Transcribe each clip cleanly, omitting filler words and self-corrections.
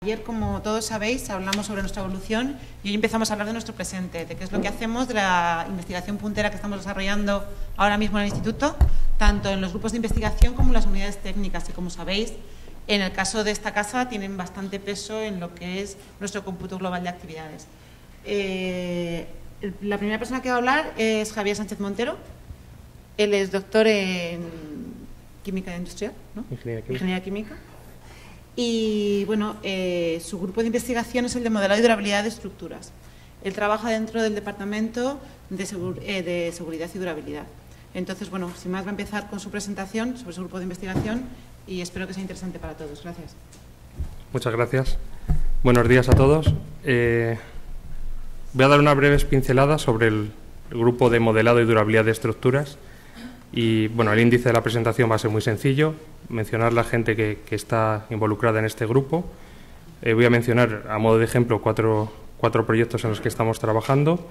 Ayer, como todos sabéis, hablamos sobre nuestra evolución y hoy empezamos a hablar de nuestro presente, de qué es lo que hacemos, de la investigación puntera que estamos desarrollando ahora mismo en el Instituto, tanto en los grupos de investigación como en las unidades técnicas. Y como sabéis, en el caso de esta casa tienen bastante peso en lo que es nuestro cómputo global de actividades. La primera persona que va a hablar es Javier Sánchez Montero. Él es doctor en Química Industrial, ¿no? Ingeniería Química. Y bueno, su grupo de investigación es el de modelado y durabilidad de estructuras. Él trabaja dentro del Departamento de Seguridad y Durabilidad. Entonces, bueno, sin más va a empezar con su presentación sobre su grupo de investigación y espero que sea interesante para todos. Gracias. Muchas gracias. Buenos días a todos. Voy a dar unas breves pinceladas sobre el grupo de modelado y durabilidad de estructuras. Y bueno, el índice de la presentación va a ser muy sencillo, mencionar la gente que está involucrada en este grupo. Voy a mencionar a modo de ejemplo cuatro proyectos en los que estamos trabajando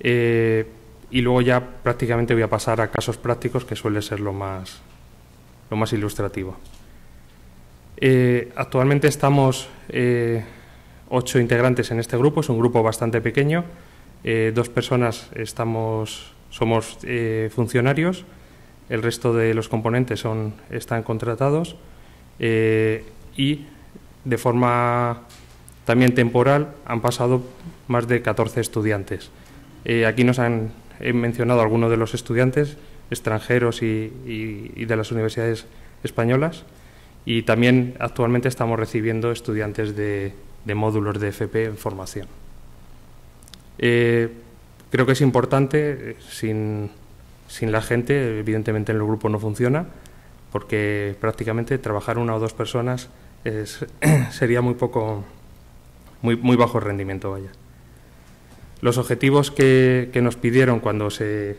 y luego ya prácticamente voy a pasar a casos prácticos, que suele ser lo más ilustrativo. Actualmente estamos 8 integrantes en este grupo, es un grupo bastante pequeño, 2 personas somos funcionarios, el resto de los componentes están contratados y de forma también temporal han pasado más de 14 estudiantes. Aquí he mencionado algunos de los estudiantes extranjeros y de las universidades españolas, y también actualmente estamos recibiendo estudiantes de módulos de FP en formación. Creo que es importante, sin la gente, evidentemente en el grupo no funciona, porque prácticamente trabajar 1 o 2 personas sería muy bajo rendimiento, vaya. Los objetivos que nos pidieron cuando el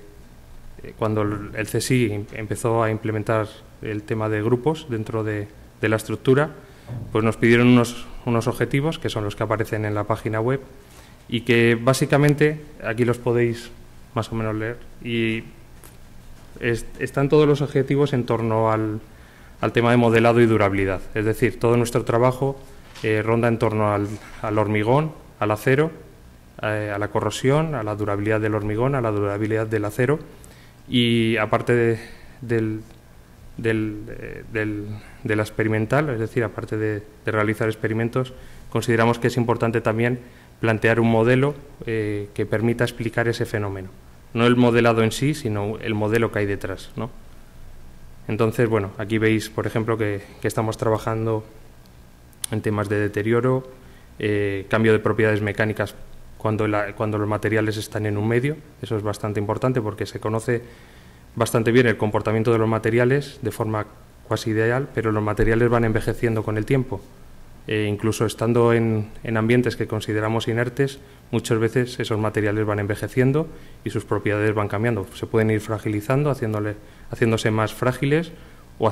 CSI empezó a implementar el tema de grupos dentro de la estructura, pues nos pidieron unos objetivos que son los que aparecen en la página web, y que básicamente, aquí los podéis más o menos leer, y están todos los objetivos en torno al tema de modelado y durabilidad. Es decir, todo nuestro trabajo ronda en torno al hormigón, al acero, a la corrosión, a la durabilidad del hormigón, a la durabilidad del acero, y aparte de la experimental, es decir, aparte de realizar experimentos, consideramos que es importante también plantear un modelo que permita explicar ese fenómeno. No el modelado en sí, sino el modelo que hay detrás, ¿no? Entonces, bueno, aquí veis, por ejemplo, que estamos trabajando en temas de deterioro, cambio de propiedades mecánicas cuando los materiales están en un medio. Eso es bastante importante porque se conoce bastante bien el comportamiento de los materiales de forma cuasi ideal, pero los materiales van envejeciendo con el tiempo. Incluso estando en ambientes que consideramos inertes, muchas veces esos materiales van envejeciendo y sus propiedades van cambiando. Se pueden ir fragilizando, haciéndose más frágiles, o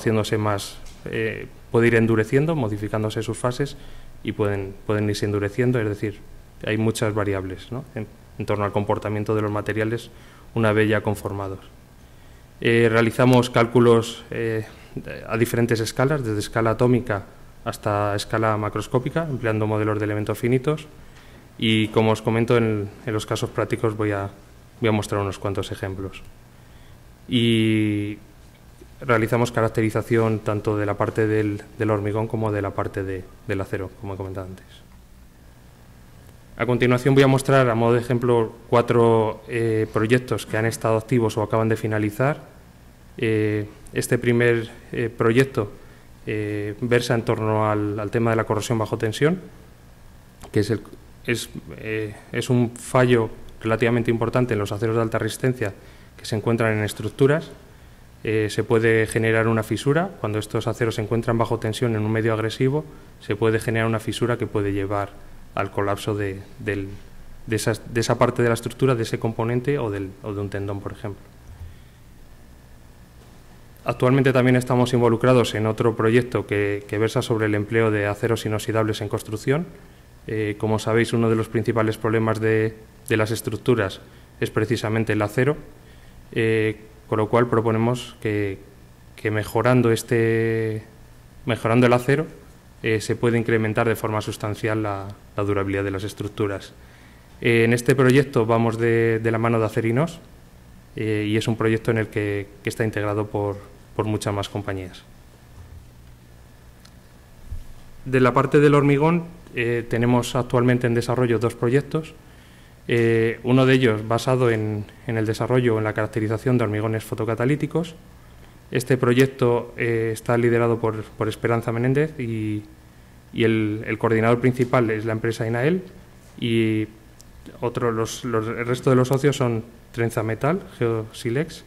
puede ir endureciendo, modificándose sus fases, y pueden irse endureciendo. Es decir, hay muchas variables, ¿no?, en torno al comportamiento de los materiales una vez ya conformados. Realizamos cálculos a diferentes escalas, desde escala atómica hasta escala macroscópica, empleando modelos de elementos finitos, y como os comento, en los casos prácticos voy a mostrar unos cuantos ejemplos. Y realizamos caracterización tanto de la parte del hormigón como de la parte del acero, como he comentado antes. A continuación voy a mostrar a modo de ejemplo 4 proyectos que han estado activos o acaban de finalizar. Este primer proyecto versa en torno al tema de la corrosión bajo tensión, que es un fallo relativamente importante en los aceros de alta resistencia que se encuentran en estructuras. Se puede generar una fisura cuando estos aceros se encuentran bajo tensión en un medio agresivo. Se puede generar una fisura que puede llevar al colapso de esa parte de la estructura, de ese componente o de un tendón, por ejemplo. Actualmente también estamos involucrados en otro proyecto que versa sobre el empleo de aceros inoxidables en construcción. Como sabéis, uno de los principales problemas de las estructuras es precisamente el acero, con lo cual proponemos que mejorando el acero se puede incrementar de forma sustancial la durabilidad de las estructuras. En este proyecto vamos de la mano de Acerinos y es un proyecto en el que está integrado por muchas más compañías. De la parte del hormigón tenemos actualmente en desarrollo 2 proyectos, uno de ellos basado en el desarrollo o en la caracterización de hormigones fotocatalíticos. Este proyecto está liderado por Esperanza Menéndez y el coordinador principal es la empresa INAEL y el resto de los socios son Trenza Metal, Geosilex,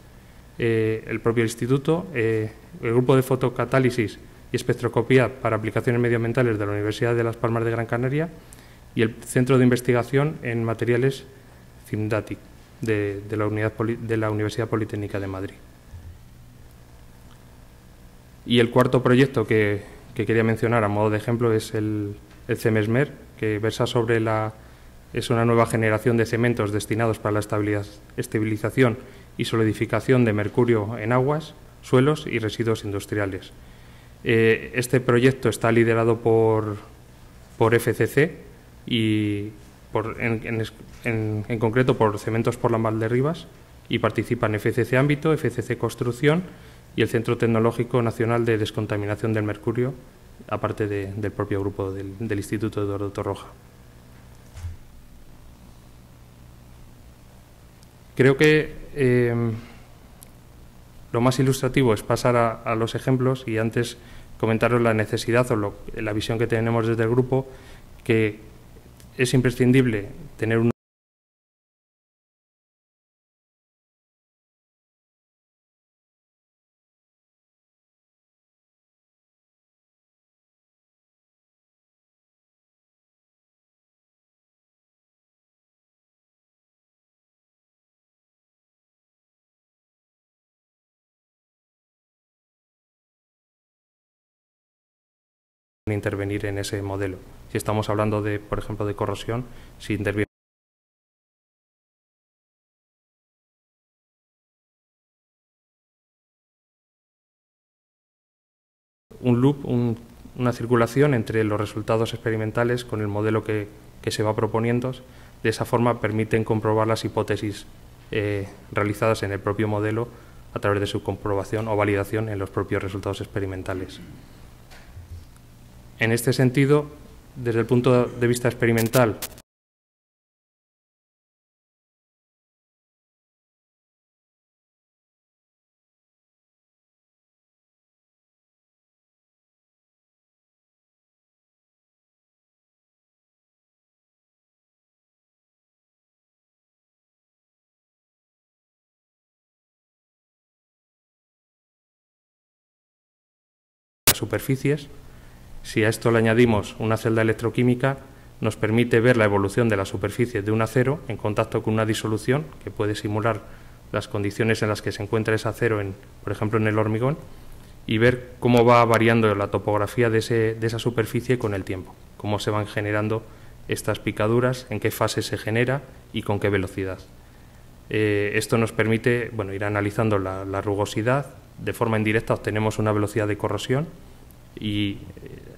el propio instituto, el grupo de fotocatálisis y espectroscopía para aplicaciones medioambientales de la Universidad de Las Palmas de Gran Canaria y el Centro de Investigación en Materiales CIMDATIC de la Universidad Politécnica de Madrid. Y el cuarto proyecto que quería mencionar a modo de ejemplo es el CEMESMER, que versa sobre es una nueva generación de cementos destinados para la estabilización y solidificación de mercurio en aguas, suelos y residuos industriales. Este proyecto está liderado por FCC y en concreto por Cementos por la Valderribas, y participan FCC Ámbito, FCC Construcción y el Centro Tecnológico Nacional de Descontaminación del Mercurio, aparte del propio grupo del Instituto Eduardo Torroja. Creo que lo más ilustrativo es pasar a los ejemplos y antes comentaros la necesidad o la visión que tenemos desde el grupo, que es imprescindible tener una intervenir en ese modelo. Si estamos hablando de, por ejemplo, de corrosión, si interviene un loop, una circulación entre los resultados experimentales con el modelo que se va proponiendo. De esa forma permiten comprobar las hipótesis realizadas en el propio modelo a través de su comprobación o validación en los propios resultados experimentales. En este sentido, desde el punto de vista experimental, las superficies. Si a esto le añadimos una celda electroquímica, nos permite ver la evolución de la superficie de un acero en contacto con una disolución que puede simular las condiciones en las que se encuentra ese acero, por ejemplo, en el hormigón, y ver cómo va variando la topografía de esa superficie con el tiempo, cómo se van generando estas picaduras, en qué fase se genera y con qué velocidad. Esto nos permite ir analizando la rugosidad. De forma indirecta obtenemos una velocidad de corrosión y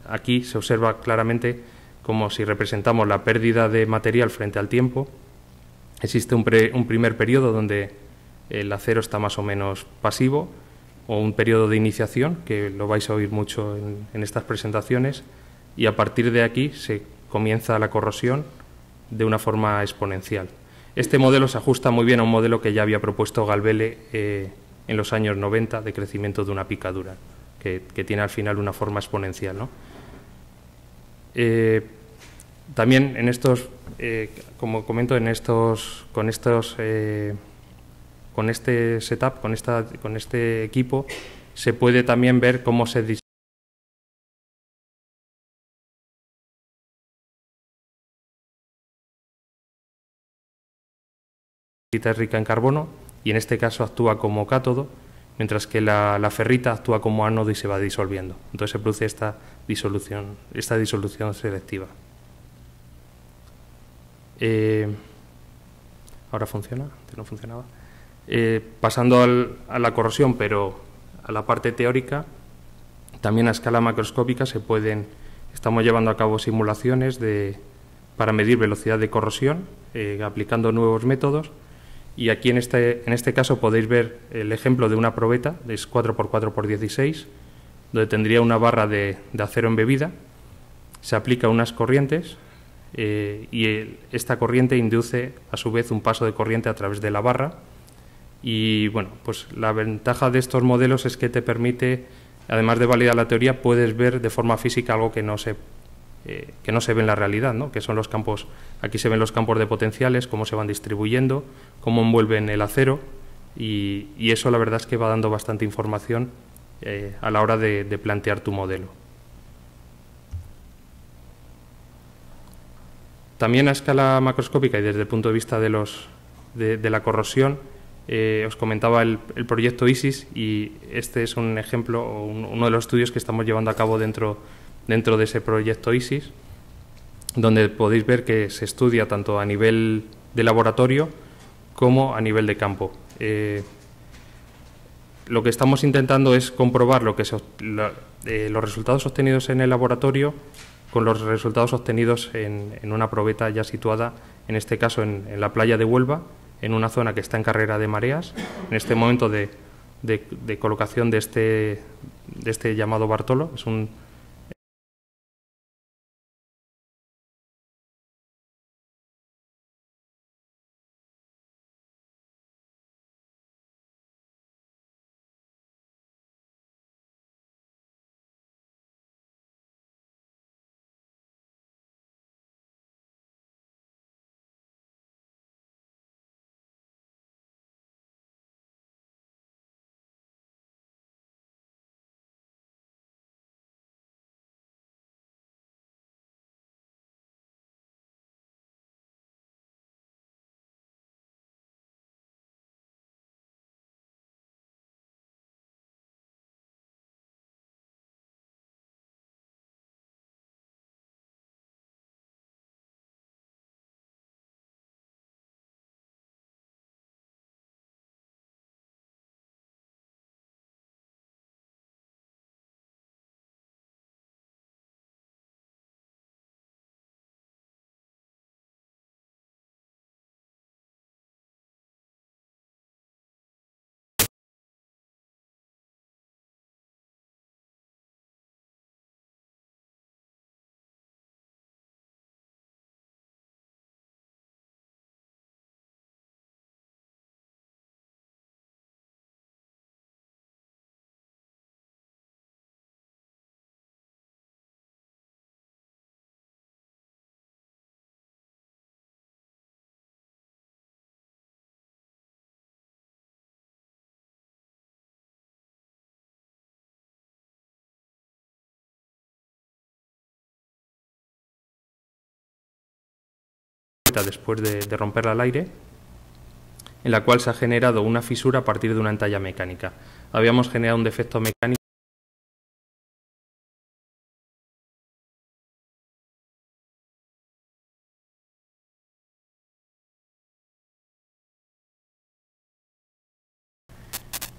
aquí se observa claramente como si representamos la pérdida de material frente al tiempo. Existe un primer periodo donde el acero está más o menos pasivo, o un periodo de iniciación, que lo vais a oír mucho en estas presentaciones, y a partir de aquí se comienza la corrosión de una forma exponencial. Este modelo se ajusta muy bien a un modelo que ya había propuesto Galvele en los años 90 de crecimiento de una picadura, que tiene al final una forma exponencial, ¿no? También en estos, como comento, con este setup, con este equipo, se puede también ver cómo se es rica en carbono y en este caso actúa como cátodo, mientras que la ferrita actúa como ánodo y se va disolviendo. Entonces se produce esta disolución selectiva. Ahora funciona, antes no funcionaba. Pasando a la corrosión, pero a la parte teórica, también a escala macroscópica se pueden estamos llevando a cabo simulaciones para medir velocidad de corrosión, aplicando nuevos métodos. Y aquí en este caso podéis ver el ejemplo de una probeta, es 4x4x16, donde tendría una barra de acero embebida. Se aplica unas corrientes y esta corriente induce a su vez un paso de corriente a través de la barra. Y bueno, pues la ventaja de estos modelos es que te permite, además de validar la teoría, puedes ver de forma física algo que no se ve en la realidad, ¿no? Que son los campos. Aquí se ven los campos de potenciales, cómo se van distribuyendo, cómo envuelven el acero, y eso la verdad es que va dando bastante información a la hora de plantear tu modelo. También a escala macroscópica y desde el punto de vista de la corrosión, os comentaba el proyecto ISIS, y este es un ejemplo, uno de los estudios que estamos llevando a cabo dentro de ese proyecto ISIS, donde podéis ver que se estudia tanto a nivel de laboratorio como a nivel de campo. Lo que estamos intentando es comprobar los resultados obtenidos en el laboratorio con los resultados obtenidos en una probeta ya situada, en este caso en la playa de Huelva, en una zona que está en carrera de mareas, en este momento de colocación de este llamado Bartolo. Es un después de romperla al aire, en la cual se ha generado una fisura a partir de una entalla mecánica. Habíamos generado un defecto mecánico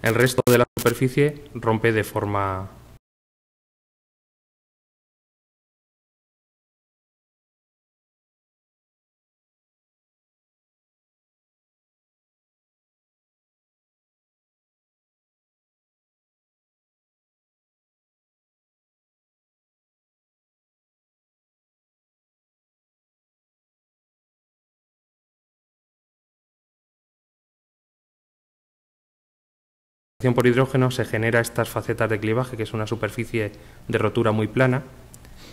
el resto de la superficie rompe de forma por hidrógeno. Se genera estas facetas de clivaje, que es una superficie de rotura muy plana,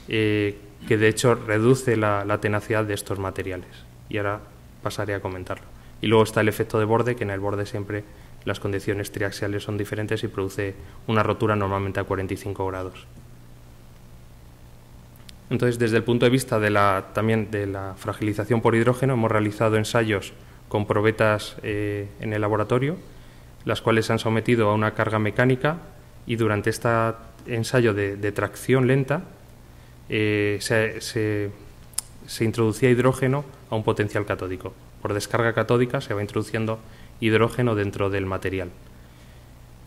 que de hecho reduce la tenacidad de estos materiales, y ahora pasaré a comentarlo. Y luego está el efecto de borde, que en el borde siempre las condiciones triaxiales son diferentes y produce una rotura normalmente a 45 grados. Entonces, desde el punto de vista también de la fragilización por hidrógeno, hemos realizado ensayos con probetas en el laboratorio, las cuales se han sometido a una carga mecánica, y durante este ensayo de tracción lenta se introducía hidrógeno a un potencial catódico. Por descarga catódica se va introduciendo hidrógeno dentro del material.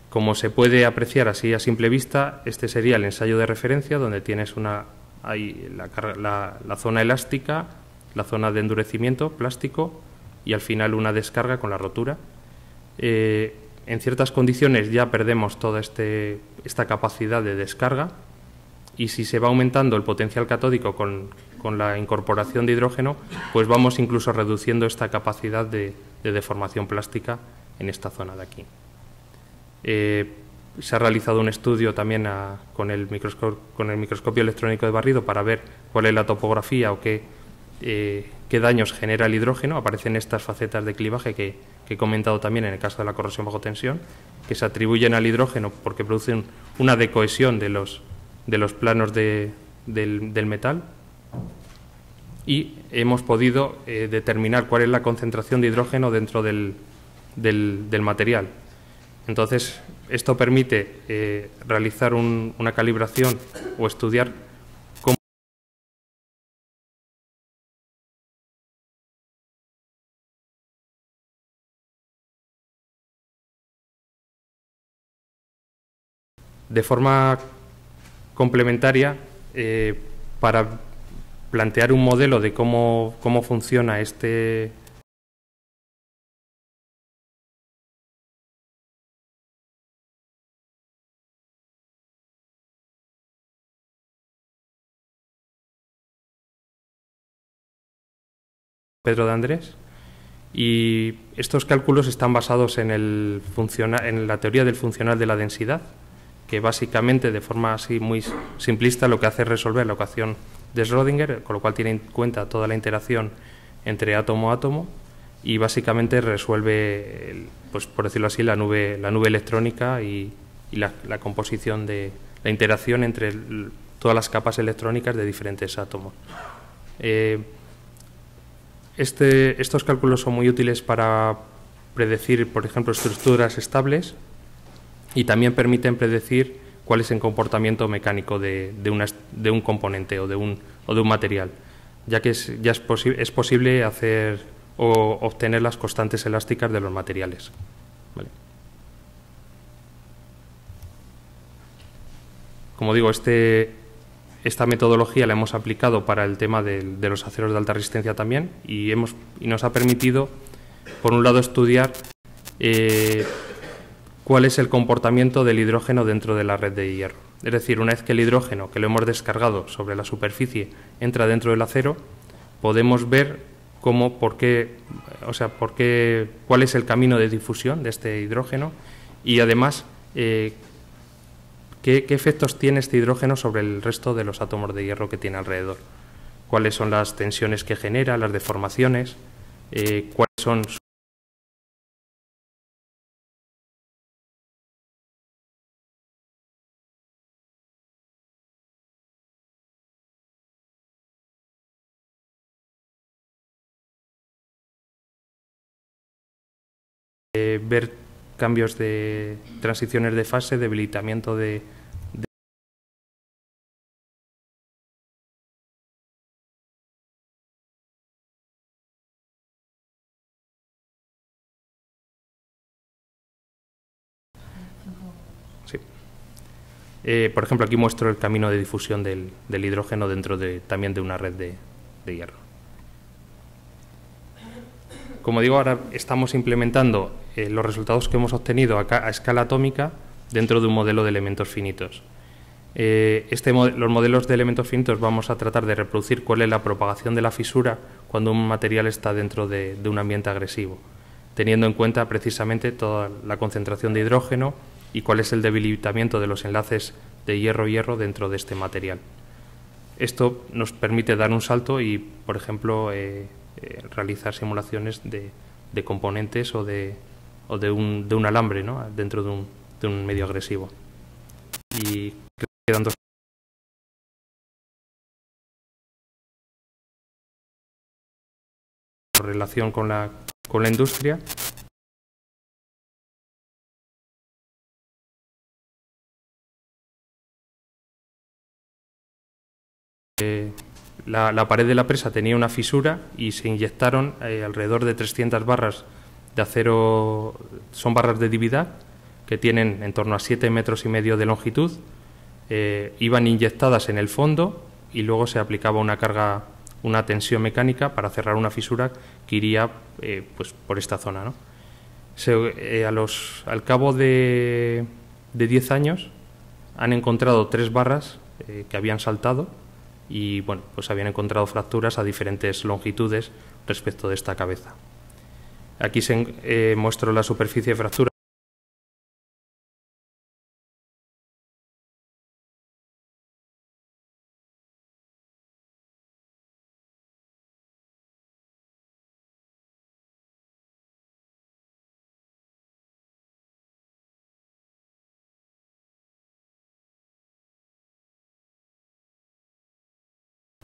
Como se puede apreciar así a simple vista, este sería el ensayo de referencia, donde tienes una Hay la zona elástica, la zona de endurecimiento, plástico, y al final una descarga con la rotura. En ciertas condiciones ya perdemos toda esta capacidad de descarga, y si se va aumentando el potencial catódico con la incorporación de hidrógeno, pues vamos incluso reduciendo esta capacidad de deformación plástica en esta zona de aquí. Se ha realizado un estudio también con el microscopio electrónico de barrido para ver cuál es la topografía o qué daños genera el hidrógeno. Aparecen estas facetas de clivaje que he comentado también en el caso de la corrosión bajo tensión, que se atribuyen al hidrógeno porque producen una decohesión de los planos del metal, y hemos podido determinar cuál es la concentración de hidrógeno dentro del material. Entonces, esto permite realizar una calibración o estudiar cómo de forma complementaria para plantear un modelo de cómo funciona Pedro de Andrés, y estos cálculos están basados en la teoría del funcional de la densidad, que básicamente, de forma así muy simplista, lo que hace es resolver la ecuación de Schrödinger, con lo cual tiene en cuenta toda la interacción entre átomo a átomo, y básicamente resuelve, pues por decirlo así, la nube electrónica y la composición de la interacción entre todas las capas electrónicas de diferentes átomos. Estos cálculos son muy útiles para predecir, por ejemplo, estructuras estables, y también permiten predecir cuál es el comportamiento mecánico de un componente o de un material, ya que es posible hacer o obtener las constantes elásticas de los materiales. ¿Vale? Como digo, esta metodología la hemos aplicado para el tema de los aceros de alta resistencia también, y nos ha permitido, por un lado, estudiar cuál es el comportamiento del hidrógeno dentro de la red de hierro. Es decir, una vez que el hidrógeno, que lo hemos descargado sobre la superficie, entra dentro del acero, podemos ver cuál es el camino de difusión de este hidrógeno, y además qué efectos tiene este hidrógeno sobre el resto de los átomos de hierro que tiene alrededor. Cuáles son las tensiones que genera, las deformaciones, cuáles son ver cambios de transiciones de fase, debilitamiento de sí. Por ejemplo, aquí muestro el camino de difusión del hidrógeno dentro también de una red de hierro. Como digo, ahora estamos implementando los resultados que hemos obtenido a escala atómica dentro de un modelo de elementos finitos. Los modelos de elementos finitos vamos a tratar de reproducir cuál es la propagación de la fisura cuando un material está dentro de un ambiente agresivo, teniendo en cuenta precisamente toda la concentración de hidrógeno y cuál es el debilitamiento de los enlaces de hierro-hierro dentro de este material. Esto nos permite dar un salto y, por ejemplo, realizar simulaciones de componentes o de un alambre, ¿no?, dentro de un medio agresivo. Y quedan dos. En relación con la industria. La pared de la presa tenía una fisura y se inyectaron alrededor de 300 barras de acero, son barras de Dividat, que tienen en torno a 7,5 metros de longitud. Iban inyectadas en el fondo y luego se aplicaba una carga, una tensión mecánica para cerrar una fisura que iría pues por esta zona, ¿no? Al cabo de 10 años han encontrado 3 barras que habían saltado y bueno, pues habían encontrado fracturas a diferentes longitudes respecto de esta cabeza. Aquí muestro la superficie de fractura.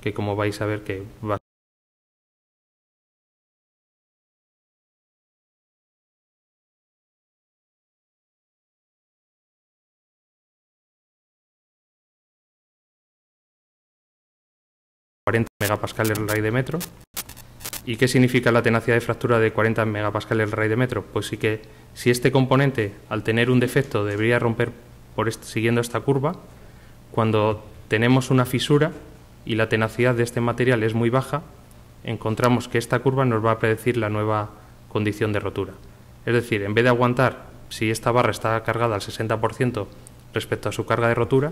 Que como vais a ver que va a 40 megapascales el raíz de metro. ¿Y qué significa la tenacidad de fractura de 40 megapascales el raíz de metro? Pues sí que si este componente, al tener un defecto, debería romper siguiendo esta curva, cuando tenemos una fisura y la tenacidad de este material es muy baja, encontramos que esta curva nos va a predecir la nueva condición de rotura. Es decir, en vez de aguantar, si esta barra está cargada al 60% respecto a su carga de rotura,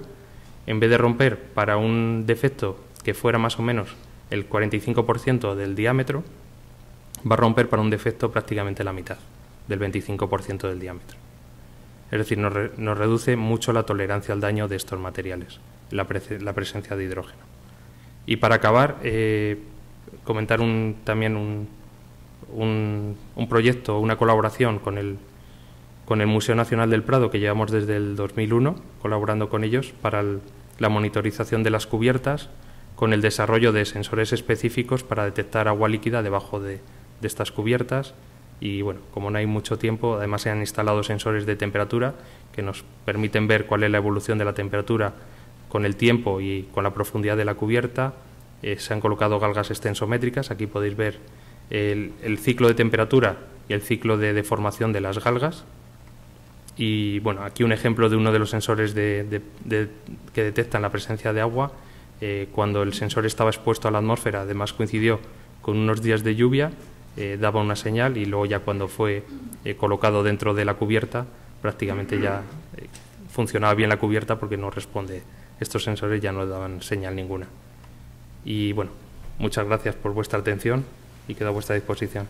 en vez de romper para un defecto que fuera más o menos el 45% del diámetro, va a romper para un defecto prácticamente la mitad, del 25% del diámetro. Es decir, nos reduce mucho la tolerancia al daño de estos materiales, la presencia de hidrógeno. Y para acabar, comentar también un proyecto, una colaboración con el Museo Nacional del Prado, que llevamos desde el 2001, colaborando con ellos para la monitorización de las cubiertas, con el desarrollo de sensores específicos para detectar agua líquida debajo de estas cubiertas. Y bueno, como no hay mucho tiempo, además se han instalado sensores de temperatura que nos permiten ver cuál es la evolución de la temperatura con el tiempo y con la profundidad de la cubierta. Se han colocado galgas extensométricas, aquí podéis ver el ciclo de temperatura y el ciclo de deformación de las galgas. Y bueno, aquí un ejemplo de uno de los sensores que detectan la presencia de agua. Cuando el sensor estaba expuesto a la atmósfera, además coincidió con unos días de lluvia, daba una señal, y luego ya cuando fue colocado dentro de la cubierta, prácticamente ya funcionaba bien la cubierta porque no responde. Estos sensores ya no daban señal ninguna. Y bueno, muchas gracias por vuestra atención y quedo a vuestra disposición.